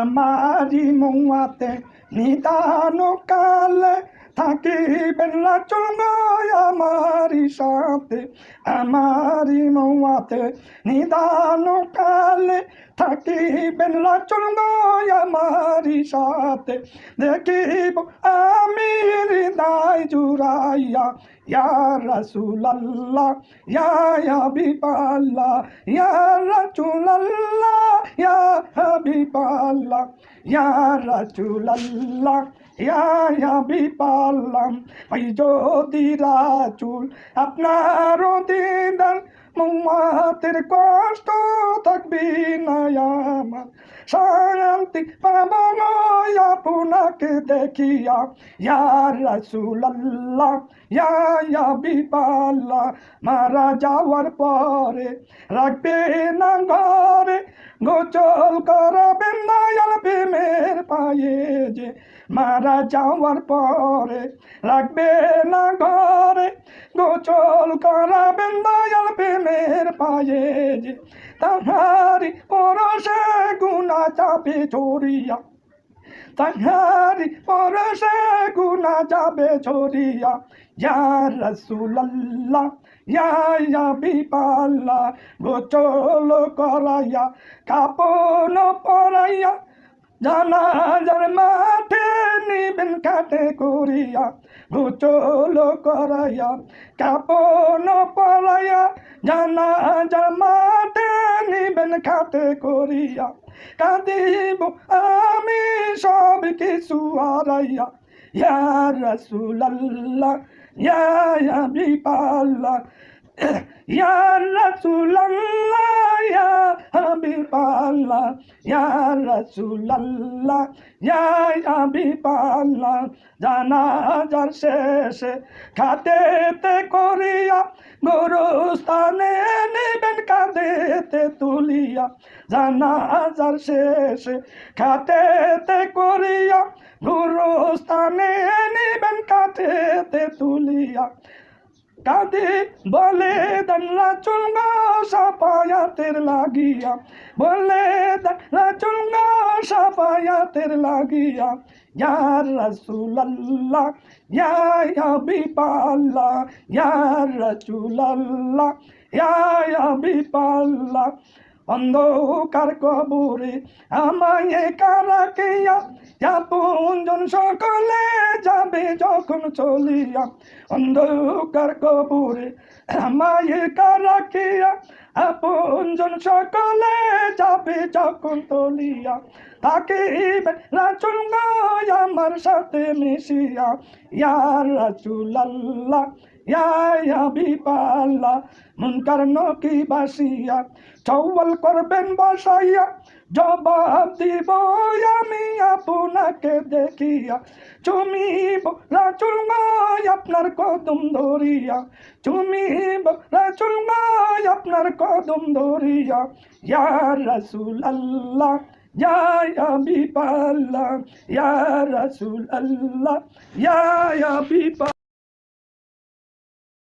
আমারি মৌয়াতে নিদান কালে থাকিবেন রাসূল গো আমারি সাথে। আমারি মৌয়াতে নিদান কালে থাকিবেন রাসূল গো আমারি সাথে। দেখিব আমি হৃদয় জুড়াইয়া ইয়া রাসূলুল্লাহ ইয়া হাবিবাল্লাহ ইয়া রাসূলুল্লাহ ইয়া হাবিবাল্লাহ ইয়া রাসূলুল্লাহ ইয়া হাবিবাল্লাহ। ওই যদি রাসূল আপনার দিদার মুম্মাতের কষ্ট থাকবি না আমার, শান্তি পাবো আপনাকে দেখিয়া ইয়া রাসূলুল্লাহ ইয়া হাবিবাল্লাহ। মারা যাওয়ার পরে রাখবে না ঘরে, গোসল করাবেন দয়াল প্রেমের পায়ে যে। মারা যাওয়ার পরে রাখবে না ঘরে, গোসল করাবেন দয়াল প্রেমের পায়ে যে। তাহারি পরশে গুনাহ যাবে ঝরিয়া, তাহারি পরশে গুনাহ যাবে ঝরিয়া ইয়া রাসূলুল্লাহ ইয়া হাবিবাল্লাহ। গোসল করাইয়া কাপন পরাইয়া জানাজার মাঠে নিবেন কাটে করিয়া। গোসল করাইয়া কাপন পরাইয়া জানাজার মাঠে নিবেন কাটে করিয়া। কাঁদিব আমি সব কিছু হারাইয়া ইয়া রাসূলুল্লাহ ইয়া হাবিবাল্লাহ ইয়া রাসূলুল্লাহ ইয়া হাবিবাল্লাহ ইয়া রাসূলুল্লাহ ইয়া হাবিবাল্লাহ। জানাজার শেষে খাতেতে করিয়া গোরস্থানে নিবেন কাঁধেতে তুলিয়া। জানাজার শেষে খাতেতে করিয়া গোরস্থানে নিবেন কাঁধেতে তুলিয়া। কাঁদে বলে দেন রাসূল গো শাফায়াতের লাগিয়া, বলে দেন রাসূল গো শাফায়াতের লাগিয়া ইয়া রাসূলুল্লাহ ইয়া হাবিবাল্লাহ ইয়া রাসূলুল্লাহ ইয়া হাবিবাল্লাহ। অন্ধকার কবরে আমায় একা রাখিয়া আপনজন সকলে যাবে যখন চলিয়া। অন্ধকার কবরে আমায় একা রাখিয়া আপনজন সকলে যাবে যখন চলিয়া। থাকিবেন রাসূল গো আমার সাথে মিশিয়া ইয়া রাসূলুল্লাহ ইয়া হাবিবাল্লাহ। মুনকার নকির বাসিয়া সওয়াল করবেন বসাইয়া, জবাব দিব আমি আপনাকে দেখিয়া। চুমিব রাসূল গো আপনার কদম ধরিয়া, চুমিব রাসূল গো আপনার কদম ধরিয়া ইয়া রাসূলুল্লাহ ইয়া হাবিবাল্লাহ ইয়া রাসূলুল্লাহ ইয়া হাবিবাল্লাহ।